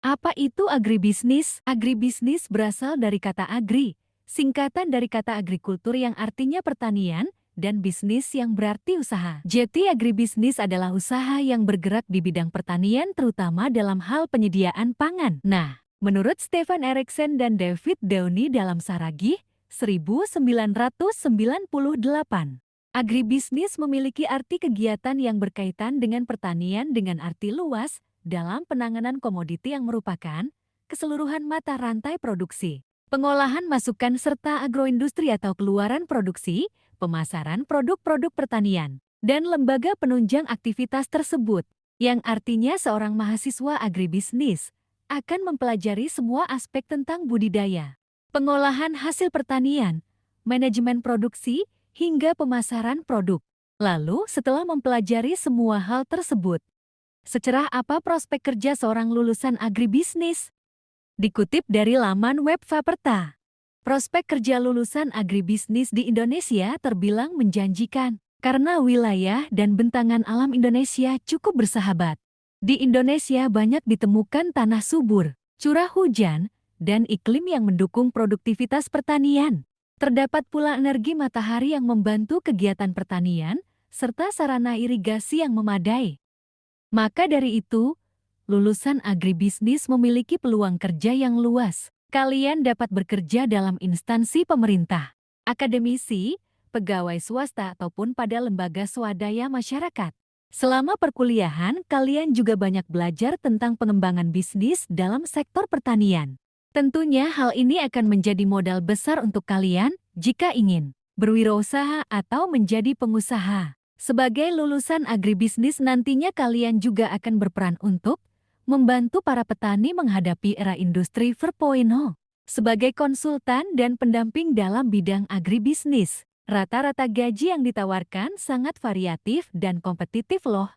Apa itu agribisnis? Agribisnis berasal dari kata agri, singkatan dari kata agrikultur yang artinya pertanian, dan bisnis yang berarti usaha. Jadi agribisnis adalah usaha yang bergerak di bidang pertanian terutama dalam hal penyediaan pangan. Nah, menurut Stefan Erikson dan David Downey dalam Saragih, 1998, agribisnis memiliki arti kegiatan yang berkaitan dengan pertanian dengan arti luas, dalam penanganan komoditi yang merupakan keseluruhan mata rantai produksi, pengolahan masukan serta agroindustri atau keluaran produksi, pemasaran produk-produk pertanian, dan lembaga penunjang aktivitas tersebut, yang artinya seorang mahasiswa agribisnis akan mempelajari semua aspek tentang budidaya, pengolahan hasil pertanian, manajemen produksi, hingga pemasaran produk. Lalu setelah mempelajari semua hal tersebut, secerah apa prospek kerja seorang lulusan agribisnis? Dikutip dari laman web Faperta, prospek kerja lulusan agribisnis di Indonesia terbilang menjanjikan karena wilayah dan bentangan alam Indonesia cukup bersahabat. Di Indonesia banyak ditemukan tanah subur, curah hujan, dan iklim yang mendukung produktivitas pertanian. Terdapat pula energi matahari yang membantu kegiatan pertanian, serta sarana irigasi yang memadai. Maka dari itu, lulusan agribisnis memiliki peluang kerja yang luas. Kalian dapat bekerja dalam instansi pemerintah, akademisi, pegawai swasta ataupun pada lembaga swadaya masyarakat. Selama perkuliahan, kalian juga banyak belajar tentang pengembangan bisnis dalam sektor pertanian. Tentunya hal ini akan menjadi modal besar untuk kalian jika ingin berwirausaha atau menjadi pengusaha. Sebagai lulusan agribisnis nantinya kalian juga akan berperan untuk membantu para petani menghadapi era industri 4.0. Sebagai konsultan dan pendamping dalam bidang agribisnis, rata-rata gaji yang ditawarkan sangat variatif dan kompetitif loh.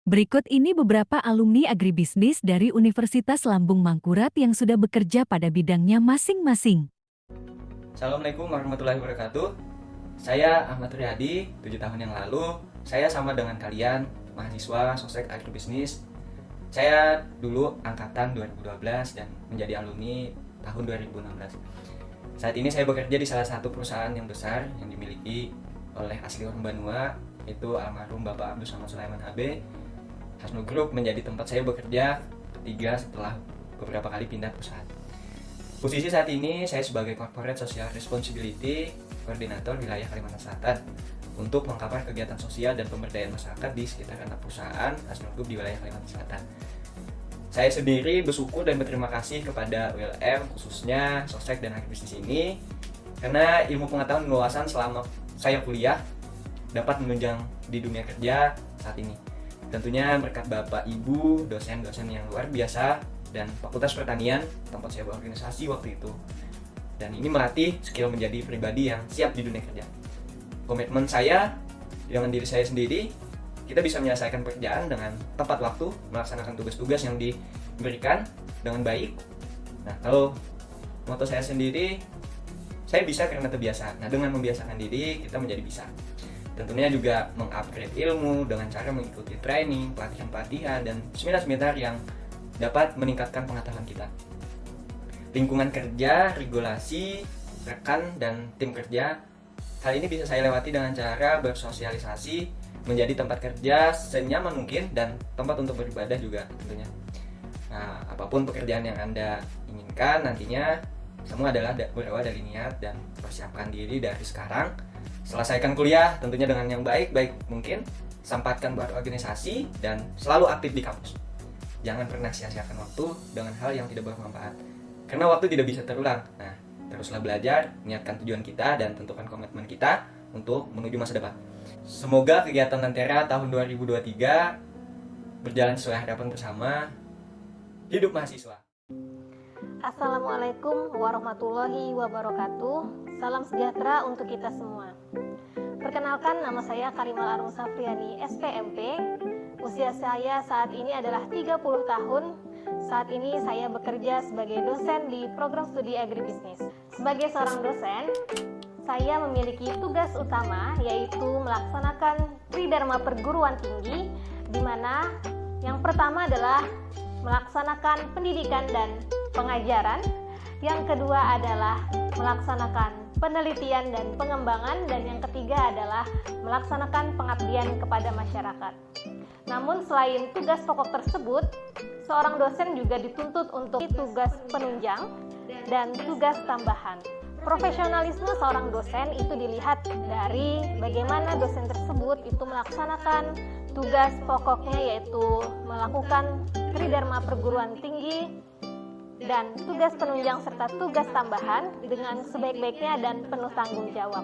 Berikut ini beberapa alumni agribisnis dari Universitas Lambung Mangkurat yang sudah bekerja pada bidangnya masing-masing. Assalamualaikum warahmatullahi wabarakatuh. Saya Ahmad Riyadi, 7 tahun yang lalu. Saya sama dengan kalian, mahasiswa sostek agribisnis. Saya dulu angkatan 2012 dan menjadi alumni tahun 2016. Saat ini saya bekerja di salah satu perusahaan yang besar yang dimiliki oleh asli orang Banua, yaitu almarhum Bapak Abdul Samad Sulaiman HB. Hasnu Group menjadi tempat saya bekerja ketiga setelah beberapa kali pindah perusahaan. Posisi saat ini saya sebagai Corporate Social Responsibility Koordinator wilayah Kalimantan Selatan untuk mengcover kegiatan sosial dan pemberdayaan masyarakat di sekitar anak perusahaan Hasnu Group di wilayah Kalimantan Selatan. Saya sendiri bersyukur dan berterima kasih kepada ULM, khususnya Sostek dan Agribisnis ini, karena ilmu pengetahuan dan wawasan selama saya kuliah dapat menunjang di dunia kerja saat ini. Tentunya berkat Bapak Ibu, dosen-dosen yang luar biasa, dan Fakultas Pertanian, tempat saya berorganisasi waktu itu. Dan ini melatih skill menjadi pribadi yang siap di dunia kerja. Komitmen saya dengan diri saya sendiri, kita bisa menyelesaikan pekerjaan dengan tepat waktu, melaksanakan tugas-tugas yang diberikan dengan baik. Nah, kalau moto saya sendiri, saya bisa karena terbiasa. Nah, dengan membiasakan diri, kita menjadi bisa. Tentunya juga mengupgrade ilmu dengan cara mengikuti training, pelatihan-pelatihan, dan seminar-seminar yang dapat meningkatkan pengetahuan kita. Lingkungan kerja, regulasi, rekan, dan tim kerja, hal ini bisa saya lewati dengan cara bersosialisasi, menjadi tempat kerja senyaman mungkin, dan tempat untuk beribadah juga tentunya. Nah, apapun pekerjaan yang Anda inginkan nantinya, semua adalah berawal dari niat dan persiapkan diri dari sekarang. Selesaikan kuliah tentunya dengan yang baik-baik mungkin, sempatkan berorganisasi, dan selalu aktif di kampus. Jangan pernah sia-siakan waktu dengan hal yang tidak bermanfaat, karena waktu tidak bisa terulang. Nah, teruslah belajar, niatkan tujuan kita, dan tentukan komitmen kita untuk menuju masa depan. Semoga kegiatan Lentera tahun 2023 berjalan sesuai harapan bersama. Hidup mahasiswa. Assalamualaikum warahmatullahi wabarakatuh. Salam sejahtera untuk kita semua. Perkenalkan, nama saya Karimal Arung Safriani, SPMP. Usia saya saat ini adalah 30 tahun. Saat ini saya bekerja sebagai dosen di program studi agribisnis. Sebagai seorang dosen, saya memiliki tugas utama yaitu melaksanakan Tridharma Perguruan Tinggi, di mana yang pertama adalah melaksanakan pendidikan dan pengajaran. Yang kedua adalah melaksanakan penelitian dan pengembangan, dan yang ketiga adalah melaksanakan pengabdian kepada masyarakat. Namun selain tugas pokok tersebut, seorang dosen juga dituntut untuk tugas penunjang dan tugas tambahan. Profesionalisme seorang dosen itu dilihat dari bagaimana dosen tersebut itu melaksanakan tugas pokoknya, yaitu melakukan tridharma perguruan tinggi, dan tugas penunjang serta tugas tambahan dengan sebaik-baiknya dan penuh tanggung jawab.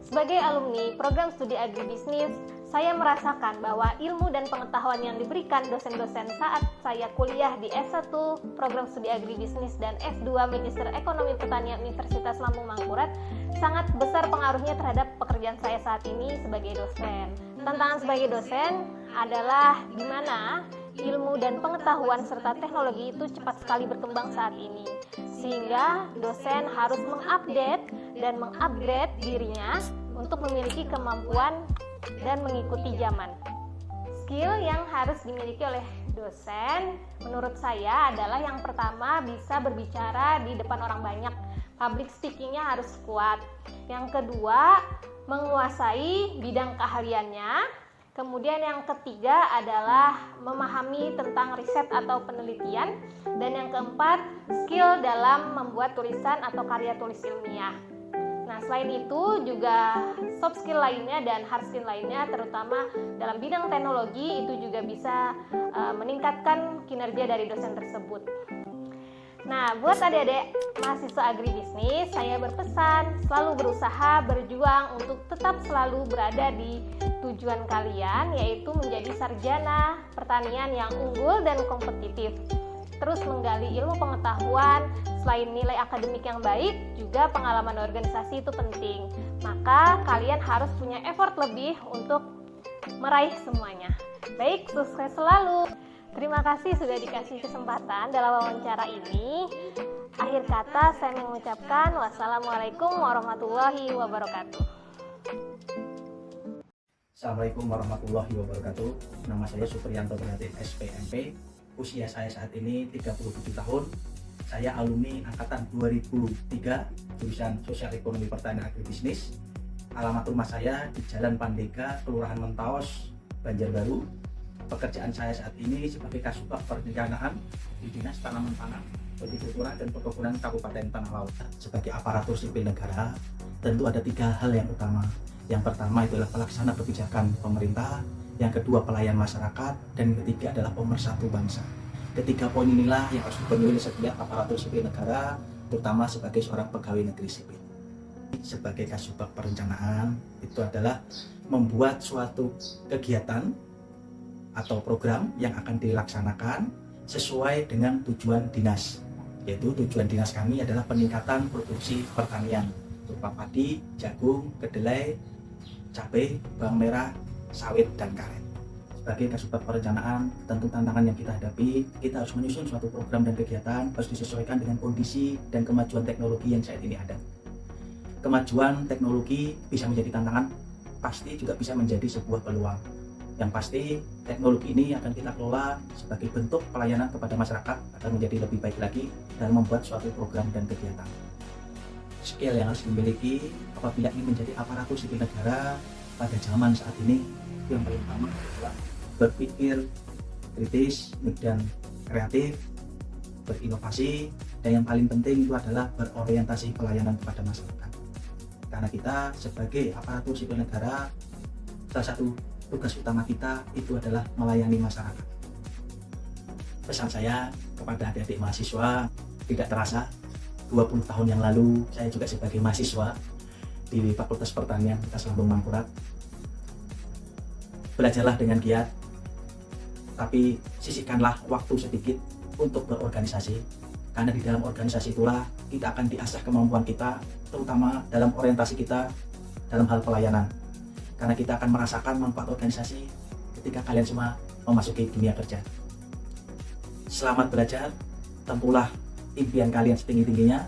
Sebagai alumni program studi agribisnis, saya merasakan bahwa ilmu dan pengetahuan yang diberikan dosen-dosen saat saya kuliah di S1 program studi agribisnis dan S2 Magister Ekonomi Pertanian Universitas Lampung Mangkurat sangat besar pengaruhnya terhadap pekerjaan saya saat ini sebagai dosen. Tantangan sebagai dosen adalah di mana ilmu dan pengetahuan serta teknologi itu cepat sekali berkembang saat ini, sehingga dosen harus mengupdate dan mengupgrade dirinya untuk memiliki kemampuan dan mengikuti zaman. Skill yang harus dimiliki oleh dosen menurut saya adalah yang pertama, bisa berbicara di depan orang banyak. Public speaking-nya harus kuat. Yang kedua, menguasai bidang keahliannya. Kemudian yang ketiga adalah memahami tentang riset atau penelitian. Dan yang keempat, skill dalam membuat tulisan atau karya tulis ilmiah. Nah, selain itu juga soft skill lainnya dan hard skill lainnya, terutama dalam bidang teknologi, itu juga bisa meningkatkan kinerja dari dosen tersebut. Nah, buat adik-adik mahasiswa agribisnis, saya berpesan selalu berusaha berjuang untuk tetap selalu berada di tujuan kalian, yaitu menjadi sarjana pertanian yang unggul dan kompetitif. Terus menggali ilmu pengetahuan, selain nilai akademik yang baik, juga pengalaman organisasi itu penting. Maka kalian harus punya effort lebih untuk meraih semuanya. Baik, sukses selalu. Terima kasih sudah dikasih kesempatan dalam wawancara ini. Akhir kata saya mengucapkan wassalamualaikum warahmatullahi wabarakatuh. Assalamualaikum warahmatullahi wabarakatuh. Nama saya Supriyanto Berhatin SPMP. Usia saya saat ini 37 tahun. Saya alumni angkatan 2003 jurusan Sosial Ekonomi Pertanian Agribisnis. Alamat rumah saya di Jalan Pandega, Kelurahan Mentaos, Banjarbaru. Pekerjaan saya saat ini sebagai Kasubag Perencanaan di Dinas Tanaman Pangan, Hortikultura dan Perkebunan Kabupaten Tanah Laut. Sebagai aparatur sipil negara, tentu ada 3 hal yang utama. Yang pertama itu adalah pelaksana kebijakan pemerintah, yang kedua pelayan masyarakat, dan yang ketiga adalah pemersatu bangsa. Ketiga poin inilah yang harus dipenuhi oleh setiap aparatur sipil negara, terutama sebagai seorang pegawai negeri sipil. Sebagai Kasubag Perencanaan itu adalah membuat suatu kegiatan atau program yang akan dilaksanakan sesuai dengan tujuan dinas, yaitu tujuan dinas kami adalah peningkatan produksi pertanian berupa padi, jagung, kedelai, cabai, bawang merah, sawit, dan karet. Sebagai Kasubag Perencanaan, tentu tantangan yang kita hadapi, kita harus menyusun suatu program dan kegiatan harus disesuaikan dengan kondisi dan kemajuan teknologi yang saat ini ada. Kemajuan teknologi bisa menjadi tantangan, pasti juga bisa menjadi sebuah peluang. Yang pasti teknologi ini akan kita kelola sebagai bentuk pelayanan kepada masyarakat agar menjadi lebih baik lagi dalam membuat suatu program dan kegiatan. Skill yang harus dimiliki apabila ingin menjadi aparatur sipil negara pada zaman saat ini, yang paling utama adalah berpikir kritis dan kreatif, berinovasi, dan yang paling penting itu adalah berorientasi pelayanan kepada masyarakat. Karena kita sebagai aparatur sipil negara, salah satu tugas utama kita itu adalah melayani masyarakat. Pesan saya kepada adik-adik mahasiswa, tidak terasa 20 tahun yang lalu saya juga sebagai mahasiswa di Fakultas Pertanian Universitas Lampung Mangkurat. Belajarlah dengan giat, tapi sisihkanlah waktu sedikit untuk berorganisasi, karena di dalam organisasi itulah kita akan diasah kemampuan kita, terutama dalam orientasi kita dalam hal pelayanan. Karena kita akan merasakan manfaat organisasi ketika kalian semua memasuki dunia kerja. Selamat belajar, tempuhlah impian kalian setinggi-tingginya.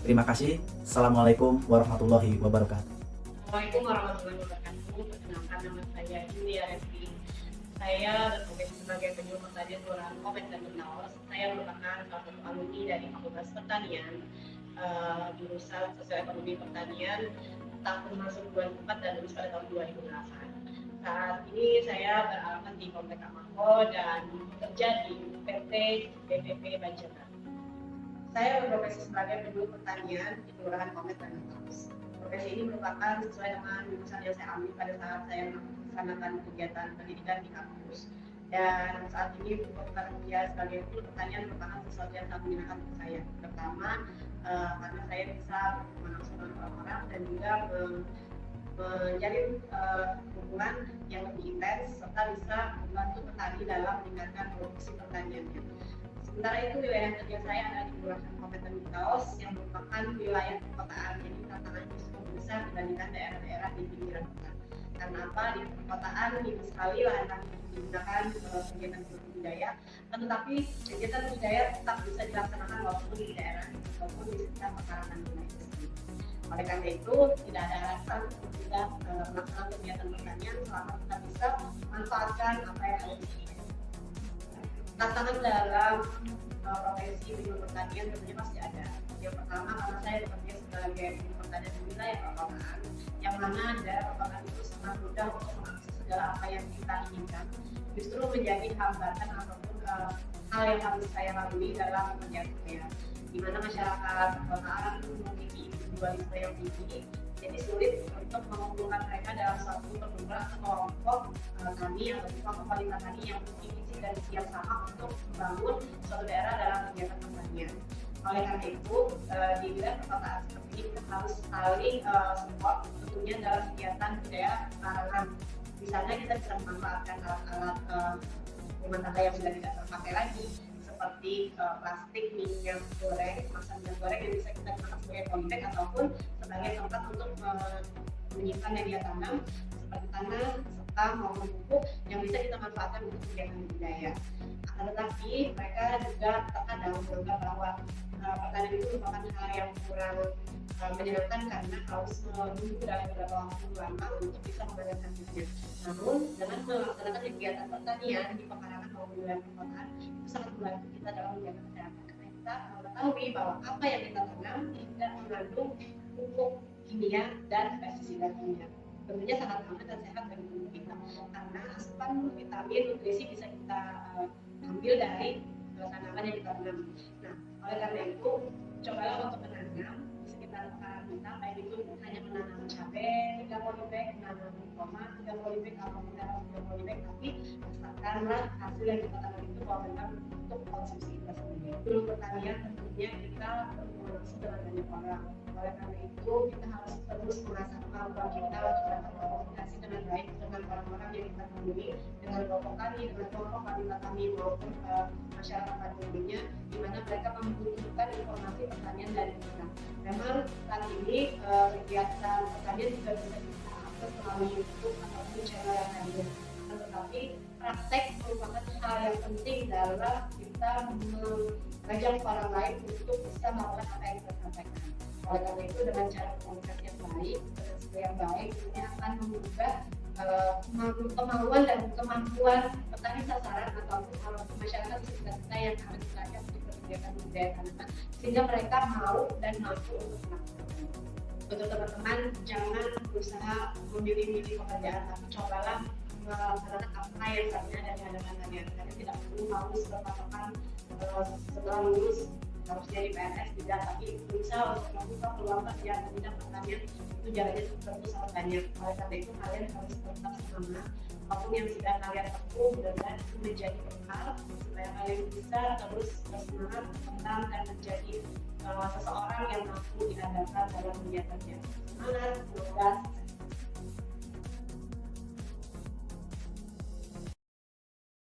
Terima kasih. Assalamualaikum warahmatullahi wabarakatuh. Assalamualaikum warahmatullahi wabarakatuh. Perkenalkan, nama saya Julia Reski. Saya berprofesi sebagai penyuluh pertanian Kelurahan Komeng dan Benaos. Saya merupakan salah satu alumni dari Fakultas Pertanian, jurusan Sosioekonomi Pertanian, tahun masuk 2004 dan lulus pada tahun 2008. Saat ini saya beralamat di Komplek Amako dan bekerja di PT BPP Banjarnegara. Saya berprofesi sebagai penyuluh pertanian di Kelurahan Komeng dan Benaos. Profesi ini merupakan sesuai dengan jurusan yang saya ambil pada saat saya melaksanakan kegiatan pendidikan di kampus. Dan saat ini bekerja sebagai penyuluh pertanian merupakan sesuatu yang sangat menyenangkan untuk saya. Pertama, karena saya bisa langsung dengan orang-orang dan juga menjalin hubungan yang lebih intens serta bisa membantu petani dalam meningkatkan produksi pertaniannya. Sementara itu wilayah kerja saya ada di Kelurahan Komeng dan Benaos yang merupakan wilayah perkotaan, jadi tantangannya justru besar dibandingkan daerah-daerah di pinggiran kota. Karena apa? Di perkotaan minim sekali lahan yang digunakan kegiatan budidaya, tetapi kegiatan budidaya tetap bisa dilaksanakan walaupun di daerah ataupun di sekitar pekarangan wilayah tersebut. Oleh karena itu, tidak ada alasan untuk tidak melaksanakan kegiatan pertanian selama kita bisa manfaatkan apa yang ada di sini. Tantangan dalam profesi penyuluh pertanian tentunya pasti ada. Yang pertama, karena saya bekerja sebagai penyuluh pertanian di wilayah perkotaan, yang mana daerah perkotaan itu sangat mudah untuk mengakses segala apa yang kita inginkan, justru menjadi hambatan ataupun hal yang harus saya lalui dalam bekerja saya. Di mana masyarakat perkotaan memiliki individualisme yang tinggi, jadi sulit untuk mengumpulkan mereka dalam suatu perkumpulan atau kelompok tani atau kelompok wanita tani yang memiliki visi dan misi yang sama untuk membangun suatu daerah dalam kegiatan pertanian. Oleh karena itu, di wilayah perkotaan seperti ini kita harus saling support tentunya dalam kegiatan budaya pekarangan. Di sana kita bisa memanfaatkan alat-alat rumah tangga yang sudah tidak terpakai lagi, seperti plastik, minyak goreng, kemasan minyak goreng yang bisa kita gunakan sebagai polybag ataupun sebagai tempat untuk menyimpan media tanam seperti tanah, sekam maupun pupuk yang bisa kita manfaatkan untuk kegiatan budidaya. Akan tetapi mereka juga terkadang menganggap bahwa pertanian itu merupakan hal yang kurang menyenangkan karena harus menunggu dalam beberapa waktu lama untuk bisa menghasilkan hasilnya. Namun dengan melaksanakan kegiatan pertanian di pekarangan maupun di wilayah perkotaan itu sangat membantu kita dalam menjaga kesehatan karena kita mengetahui bahwa apa yang kita tanam tidak mengandung pupuk kimia dan pestisida kimia. Tentunya sangat aman dan sehat bagi tubuh kita karena asupan vitamin nutrisi bisa kita ambil dari tanaman yang kita tanam. Nah, oleh karena itu cobalah untuk menanam di sekitar pekarangan kita, baik itu hanya menanam cabai 3 polybag, menanam tomat 3 polybag atau menanam 3 polybag, tapi rasakanlah hasil yang kita tanam itu benar untuk konsumsi kita sendiri. Belum pertanian tentunya kita berkomunikasi dengan banyak orang. Oleh karena itu kita harus terus mengasah kemampuan kita untuk dapat berkomunikasi dengan baik dengan orang-orang yang kita temui, dengan kelompok tani, dengan kelompok wanita tani maupun masyarakat pada umumnya, di mana mereka membutuhkan informasi pertanian dari kita. Memang saat ini kegiatan pertanian juga bisa kita akses melalui YouTube ataupun channel yang lainnya. Tetapi praktek merupakan hal yang penting dalam kita mengajak orang lain untuk bisa melakukan apa yang kita sampaikan. Oleh karena itu dengan cara komunikasi yang baik, yang baik ini akan mengubah kemauan dan kemampuan petani sasaran ataupun masyarakat sekitar kita yang harus kita ajak untuk kegiatan budidaya tanaman sehingga mereka mau dan mampu untuk melakukannya. Untuk teman-teman jangan berusaha memilih-milih pekerjaan, tapi cobalah melaksanakan apa yang sebenarnya ada di hadapan kalian. Kalian tidak perlu harus berpatokan setelah lulus harus jadi PNS tidak, tapi berusaha untuk membuka peluang kerja di bidang pertanian itu jalannya tentu sangat banyak. Oleh karena itu kalian harus tetap semangat apapun yang sudah kalian tempuh, mudah-mudahan itu menjadi bekal supaya kalian bisa terus bersemangat tentang dan menjadi seseorang yang mampu diandalkan dalam kegiatannya. Semangat, semoga